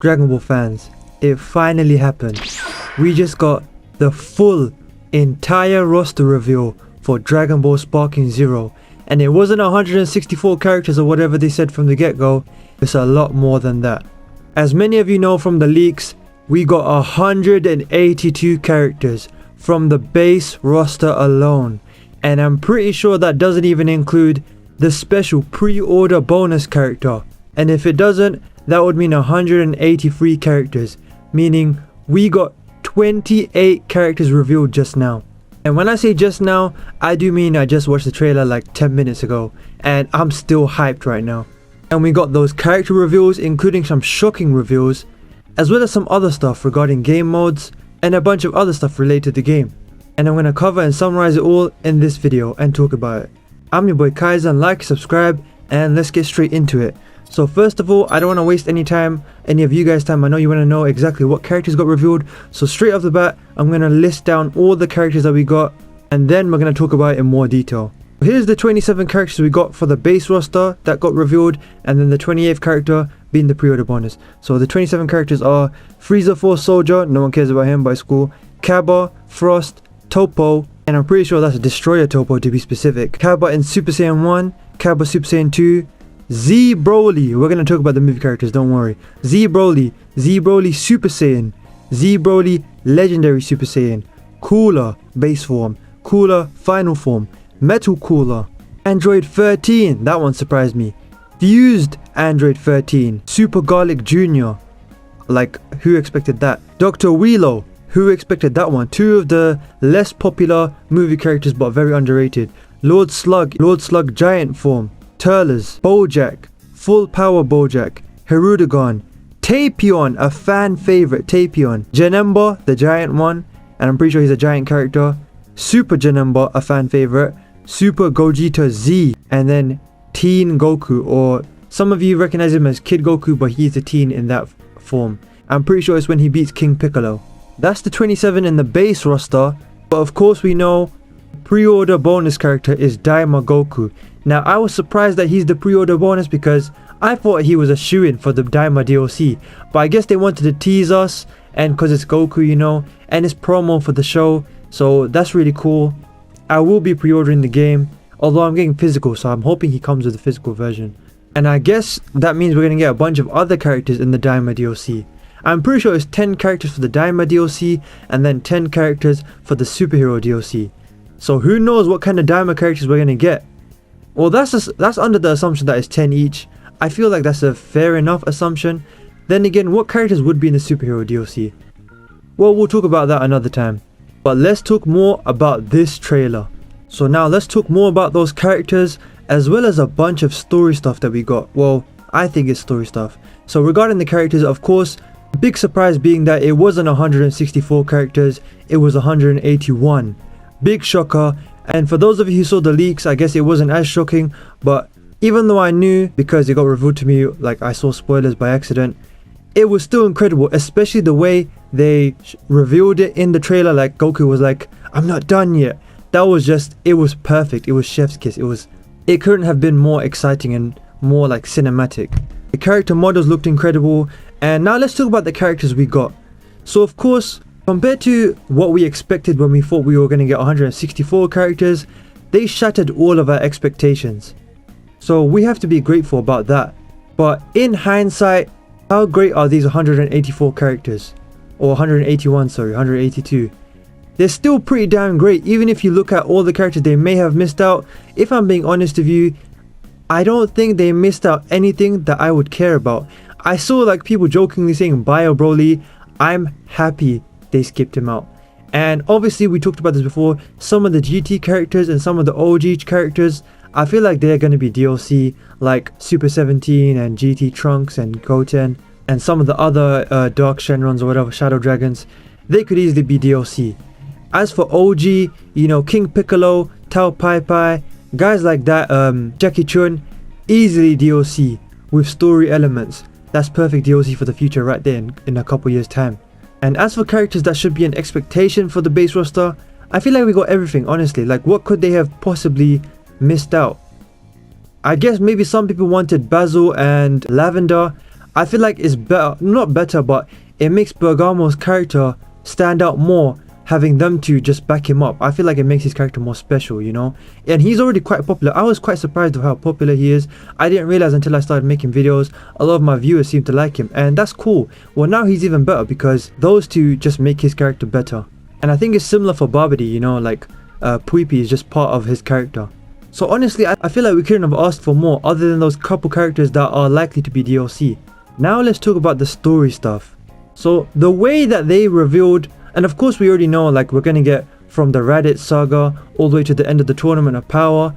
Dragon Ball fans, it finally happened. We just got the full entire roster reveal for Dragon Ball Sparking Zero, and it wasn't 164 characters or whatever they said from the get-go. It's a lot more than that. As many of you know from the leaks, we got 182 characters from the base roster alone, and I'm pretty sure that doesn't even include the special pre-order bonus character, and if it doesn't, that would mean 183 characters, meaning we got 28 characters revealed just now. And when I say just now, I do mean I just watched the trailer like 10 minutes ago, and I'm still hyped right now. And we got those character reveals, including some shocking reveals, as well as some other stuff regarding game modes, and a bunch of other stuff related to the game. And I'm going to cover and summarize it all in this video and talk about it. I'm your boy Kaizen, like, subscribe, and let's get straight into it. So first of all, I don't want to waste any of you guys' time. I know you want to know exactly what characters got revealed. So straight off the bat, I'm going to list down all the characters that we got, and then we're going to talk about it in more detail. Here's the 27 characters we got for the base roster that got revealed, and then the 28th character being the pre-order bonus. So the 27 characters are Frieza Force Soldier, no one cares about him, but it's cool. Cabba, Frost, Toppo, and I'm pretty sure that's a Destroyer Toppo to be specific. Cabba in Super Saiyan 1, Cabba Super Saiyan 2, Z Broly, we're going to talk about the movie characters, don't worry. Z Broly Super Saiyan, Z Broly Legendary Super Saiyan, Cooler Base Form, Cooler Final Form, Metal Cooler, Android 13, that one surprised me, Fused Android 13, Super Garlic Jr., like who expected that, Dr. Wheelo, who expected that one, two of the less popular movie characters but very underrated, Lord Slug Giant Form, Turles, Bojack, Full Power Bojack, Hirudegarn, Tapion, a fan favorite Tapion, Janemba, the giant one, and I'm pretty sure he's a giant character, Super Janemba, a fan favorite, Super Gogeta Z, and then Teen Goku, or some of you recognize him as Kid Goku, but he's a teen in that form. I'm pretty sure it's when he beats King Piccolo. That's the 27 in the base roster, but of course we know pre-order bonus character is Daima Goku. Now I was surprised that he's the pre-order bonus because I thought he was a shoo-in for the Daima DLC, but I guess they wanted to tease us, and because it's Goku, you know, and it's promo for the show, so that's really cool. I will be pre-ordering the game, although I'm getting physical, so I'm hoping he comes with a physical version. And I guess that means we're going to get a bunch of other characters in the Daima DLC. I'm pretty sure it's 10 characters for the Daima DLC, and then 10 characters for the Superhero DLC. So who knows what kind of Daima characters we're going to get. Well, that's under the assumption that it's 10 each. I feel like that's a fair enough assumption. Then again, what characters would be in the Superhero DLC? Well, we'll talk about that another time. But let's talk more about this trailer. So now let's talk more about those characters, as well as a bunch of story stuff that we got. Well, I think it's story stuff. So regarding the characters, of course, big surprise being that it wasn't 164 characters, it was 181. Big shocker. And for those of you who saw the leaks, I guess it wasn't as shocking, but even though I knew, because it got revealed to me, like I saw spoilers by accident, it was still incredible, especially the way they revealed it in the trailer. Like Goku was like, I'm not done yet. That was just, it was perfect. It was chef's kiss. It couldn't have been more exciting and more like cinematic. The character models looked incredible. And now let's talk about the characters we got. So of course, compared to what we expected when we thought we were going to get 164 characters, they shattered all of our expectations. So we have to be grateful about that. But in hindsight, how great are these 184 characters? Or 181, sorry, 182. They're still pretty damn great, even if you look at all the characters they may have missed out. If I'm being honest with you, I don't think they missed out anything that I would care about. I saw like people jokingly saying Bio Broly. I'm happy they skipped him out. And obviously we talked about this before, some of the GT characters and some of the OG characters, I feel like they're going to be DLC, like Super 17 and GT Trunks and Goten, and some of the other Dark Shenrons or whatever, Shadow Dragons, they could easily be DLC. As for OG, you know, King Piccolo, Tao Pai Pai, guys like that, Jackie Chun, easily DLC with story elements. That's perfect DLC for the future right there in a couple years time. And as for characters that should be an expectation for the base roster, I feel like we got everything, honestly. Like, what could they have possibly missed out? I guess maybe some people wanted Basil and Lavender. I feel like it's better, not better, but it makes Bergamo's character stand out more, having them two just back him up. I feel like it makes his character more special, you know. And he's already quite popular. I was quite surprised of how popular he is. I didn't realize until I started making videos, a lot of my viewers seem to like him, and that's cool. Well, now he's even better because those two just make his character better. And I think it's similar for Babidi, you know, like Puipi is just part of his character. So honestly, I feel like we couldn't have asked for more other than those couple characters that are likely to be DLC. Now let's talk about the story stuff. So the way that they revealed, and of course we already know, like, we're gonna get from the Raditz saga all the way to the end of the Tournament of Power.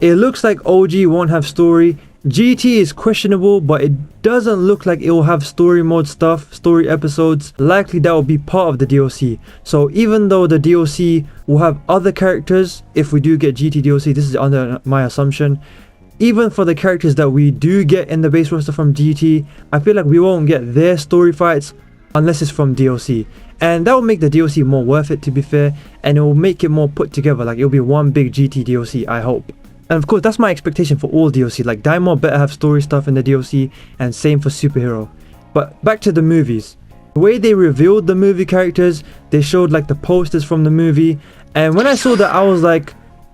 It looks like OG won't have story. GT is questionable, but it doesn't look like it will have story mode stuff, story episodes. Likely that will be part of the DLC. So even though the DLC will have other characters, if we do get GT DLC, this is under my assumption. Even for the characters that we do get in the base roster from GT, I feel like we won't get their story fights unless it's from DLC. And that will make the DLC more worth it, to be fair, and it will make it more put together, like it'll be one big GT DLC, I hope. And of course, that's my expectation for all DLC, like Daima better have story stuff in the DLC, and same for Superhero. But back to the movies. The way they revealed the movie characters, they showed like the posters from the movie, and when I saw that, I was like,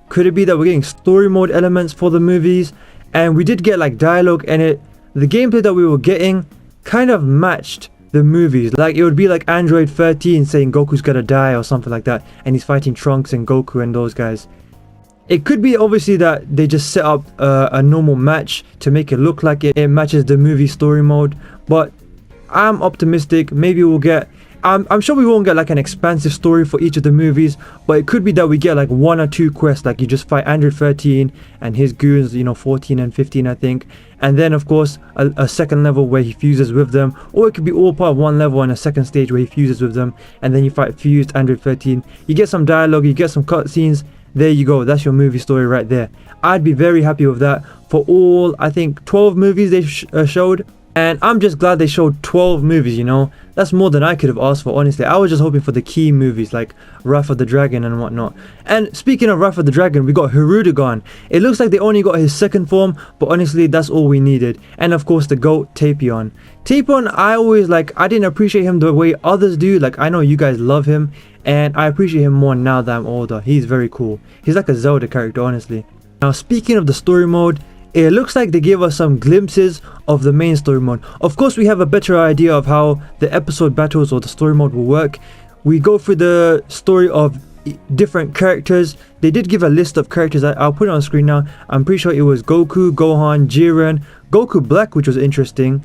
could it be that we're getting story mode elements for the movies? And we did get like dialogue, and the gameplay that we were getting kind of matched the movies. Like it would be like Android 13 saying Goku's gonna die or something like that, and he's fighting Trunks and Goku and those guys. It could be obviously that they just set up a normal match to make it look like it matches the movie story mode, but I'm optimistic. Maybe we'll get, I'm sure we won't get like an expansive story for each of the movies, but it could be that we get like 1 or 2 quests, like you just fight Android 13 and his goons, you know, 14 and 15 I think, and then of course a second level where he fuses with them, or it could be all part of one level and a second stage where he fuses with them, and then you fight fused Android 13. You get some dialogue, you get some cutscenes. There you go, that's your movie story right there. I'd be very happy with that for all, I think, 12 movies they showed. And I'm just glad they showed 12 movies, you know. That's more than I could have asked for, honestly. I was just hoping for the key movies like Wrath of the Dragon and whatnot. And speaking of Wrath of the Dragon, we got Hirudegarn. It looks like they only got his second form, but honestly, that's all we needed. And of course, the GOAT, Tapion. Tapion, I didn't appreciate him the way others do. Like, I know you guys love him, and I appreciate him more now that I'm older. He's very cool. He's like a Zelda character, honestly. Now, speaking of the story mode, it looks like they gave us some glimpses of the main story mode. Of course, we have a better idea of how the episode battles or the story mode will work. We go through the story of different characters. They did give a list of characters. I'll put it on screen now. I'm pretty sure it was Goku, Gohan, Jiren, Goku Black, which was interesting.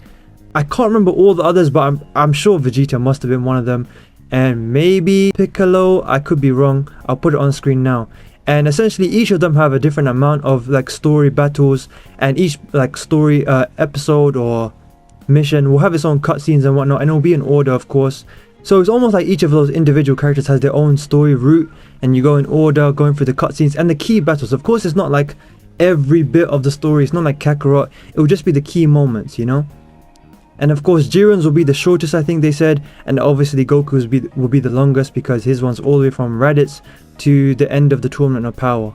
I can't remember all the others, but I'm sure Vegeta must have been one of them. And maybe Piccolo, I could be wrong. I'll put it on screen now. And essentially each of them have a different amount of like story battles, and each like story episode or mission will have its own cutscenes and whatnot, and it will be in order, of course. So it's almost like each of those individual characters has their own story route, and you go in order, going through the cutscenes and the key battles. Of course, it's not like every bit of the story. It's not like Kakarot. It will just be the key moments, you know. And of course, Jiren's will be the shortest, I think they said, and obviously Goku's will be the longest because his one's all the way from Raditz to the end of the Tournament of Power.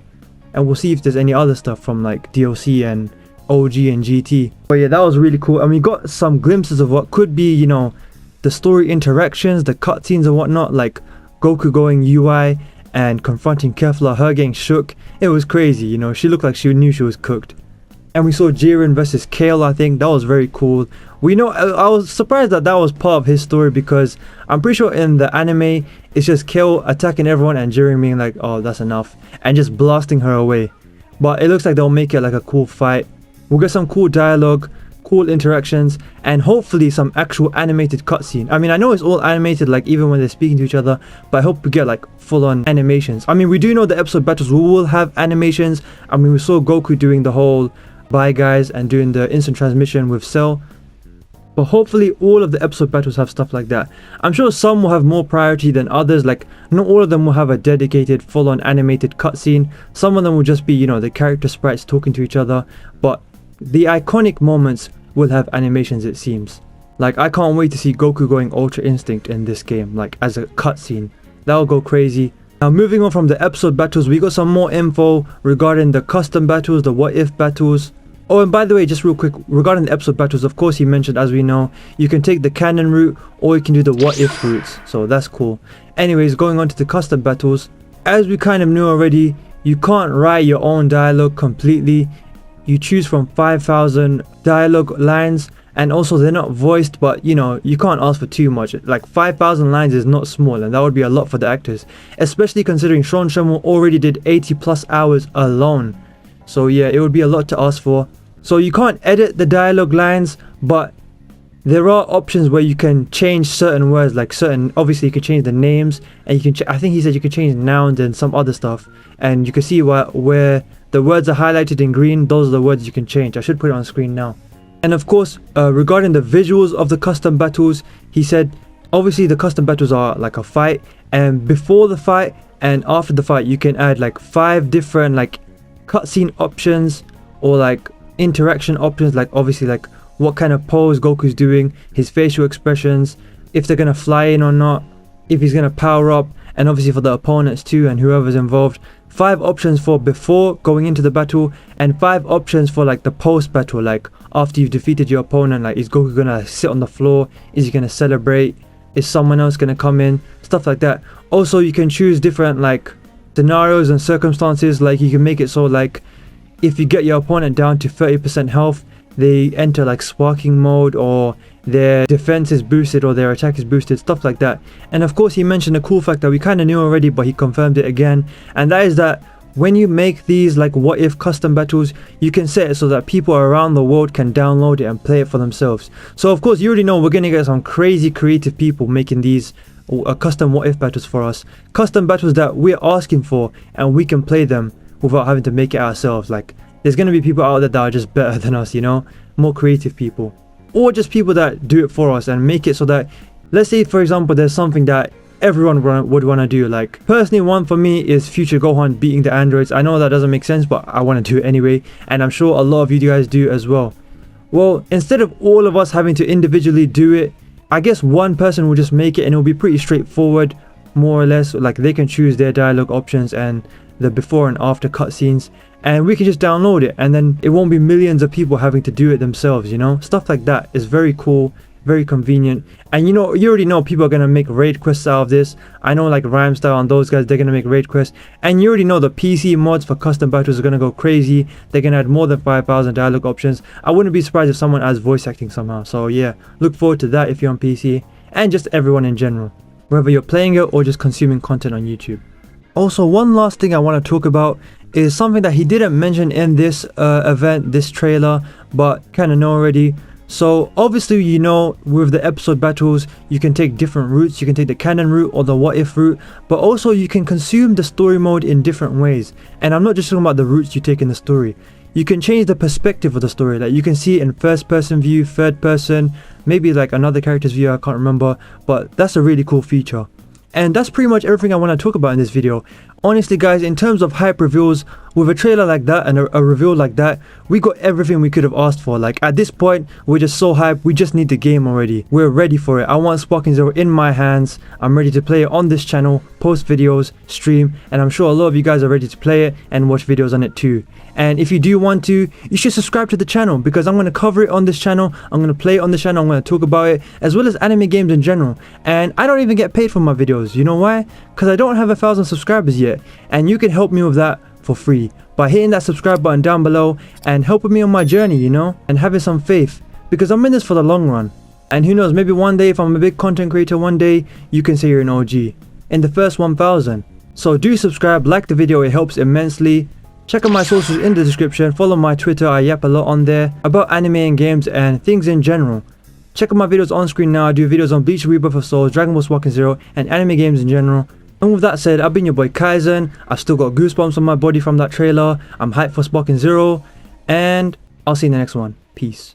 And we'll see if there's any other stuff from like DLC and OG and GT. But yeah, that was really cool, and we got some glimpses of what could be, you know, the story interactions, the cutscenes and whatnot, like Goku going UI and confronting Kefla, her getting shook. It was crazy, you know, she looked like she knew she was cooked. And we saw Jiren versus Kale, I think. That was very cool. We know, I was surprised that that was part of his story, because I'm pretty sure in the anime, it's just Kale attacking everyone and Jiren being like, oh, that's enough, and just blasting her away. But it looks like they'll make it like a cool fight. We'll get some cool dialogue, cool interactions, and hopefully some actual animated cutscene. I mean, I know it's all animated, like even when they're speaking to each other, but I hope we get like full-on animations. I mean, we do know the episode battles will have animations. I mean, we saw Goku doing the whole bye guys and doing the instant transmission with Cell, but hopefully all of the episode battles have stuff like that. I'm sure some will have more priority than others, like not all of them will have a dedicated full-on animated cutscene. Some of them will just be, you know, the character sprites talking to each other, but the iconic moments will have animations, it seems. Like, I can't wait to see Goku going Ultra Instinct in this game, like as a cutscene. That'll go crazy. Now, moving on from the episode battles, we got some more info regarding the custom battles, the what if battles. Oh, and by the way, just real quick, regarding the episode battles, of course he mentioned, as we know, you can take the canon route or you can do the what if routes, so that's cool. Anyways, going on to the custom battles, as we kind of knew already, you can't write your own dialogue completely. You choose from 5,000 dialogue lines, and also they're not voiced, but you know, you can't ask for too much. Like 5,000 lines is not small, and that would be a lot for the actors, especially considering Sean Shenmue already did 80 plus hours alone. So yeah, it would be a lot to ask for. So you can't edit the dialogue lines, but there are options where you can change certain words, like obviously you can change the names, and you can I think he said you can change nouns and some other stuff, and you can see where the words are highlighted in green, those are the words you can change. I should put it on screen now. And of course, regarding the visuals of the custom battles, he said obviously the custom battles are like a fight, and before the fight and after the fight you can add like 5 different like cutscene options or like interaction options, like obviously like what kind of pose Goku's doing, his facial expressions, if they're gonna fly in or not, if he's gonna power up, and obviously for the opponents too and whoever's involved. 5 options for before going into the battle, and 5 options for like the post battle, like after you've defeated your opponent. Like, is Goku gonna sit on the floor, is he gonna celebrate, is someone else gonna come in, stuff like that. Also you can choose different like scenarios and circumstances, like you can make it so like if you get your opponent down to 30% health, they enter like sparking mode, or their defense is boosted or their attack is boosted, stuff like that. And of course he mentioned a cool fact that we kind of knew already, but he confirmed it again, and that is that when you make these like what if custom battles, you can set it so that people around the world can download it and play it for themselves. So of course you already know we're gonna get some crazy creative people making these custom what if battles for us, custom battles that we're asking for, and we can play them without having to make it ourselves. Like, there's going to be people out there that are just better than us, you know, more creative people, or just people that do it for us and make it so that, let's say for example there's something that everyone would want to do. Like personally, one for me is Future Gohan beating the androids. I know that doesn't make sense, but I want to do it anyway, and I'm sure a lot of you guys do as well. Well, instead of all of us having to individually do it, I guess one person will just make it, and it'll be pretty straightforward, more or less. Like they can choose their dialogue options and the before and after cutscenes, and we can just download it, and then it won't be millions of people having to do it themselves, you know. Stuff like that is very cool, very convenient. And you know, you already know people are gonna make raid quests out of this. I know like rhymestyle and those guys, they're gonna make raid quests, and you already know the PC mods for custom battles are gonna go crazy. They're gonna add more than 5,000 dialogue options. I wouldn't be surprised if someone adds voice acting somehow. So yeah, look forward to that if you're on PC, and just everyone in general, whether you're playing it or just consuming content on YouTube. Also, one last thing I want to talk about is something that he didn't mention in this event, this trailer, but kind of know already. So obviously, you know, with the episode battles, you can take different routes. You can take the canon route or the what if route, but also you can consume the story mode in different ways. And I'm not just talking about the routes you take in the story. You can change the perspective of the story. Like you can see it in first person view, third person, maybe like another character's view, I can't remember, but that's a really cool feature. And that's pretty much everything I want to talk about in this video. Honestly guys, in terms of hype reveals, with a trailer like that and a reveal like that, we got everything we could have asked for. Like at this point, we're just so hyped, we just need the game already. We're ready for it. I want Sparking Zero in my hands. I'm ready to play it on this channel, post videos, stream, and I'm sure a lot of you guys are ready to play it and watch videos on it too. And if you do want to, you should subscribe to the channel, because I'm going to cover it on this channel, I'm going to play it on this channel, I'm going to talk about it, as well as anime games in general. And I don't even get paid for my videos. You know why? Because I don't have 1,000 subscribers yet, and you can help me with that for free by hitting that subscribe button down below and helping me on my journey, you know, and having some faith, because I'm in this for the long run. And who knows, maybe one day if I'm a big content creator, one day you can say you're an OG in the first 1,000. So do subscribe, like the video, it helps immensely. Check out my socials in the description, follow my Twitter, I yap a lot on there about anime and games and things in general. Check out my videos on screen now. I do videos on Bleach, Rebirth of Souls, Dragon Ball Sparking Zero, and anime games in general. And with that said, I've been your boy Kaizen. I've still got goosebumps on my body from that trailer. I'm hyped for Sparking Zero, and I'll see you in the next one. Peace.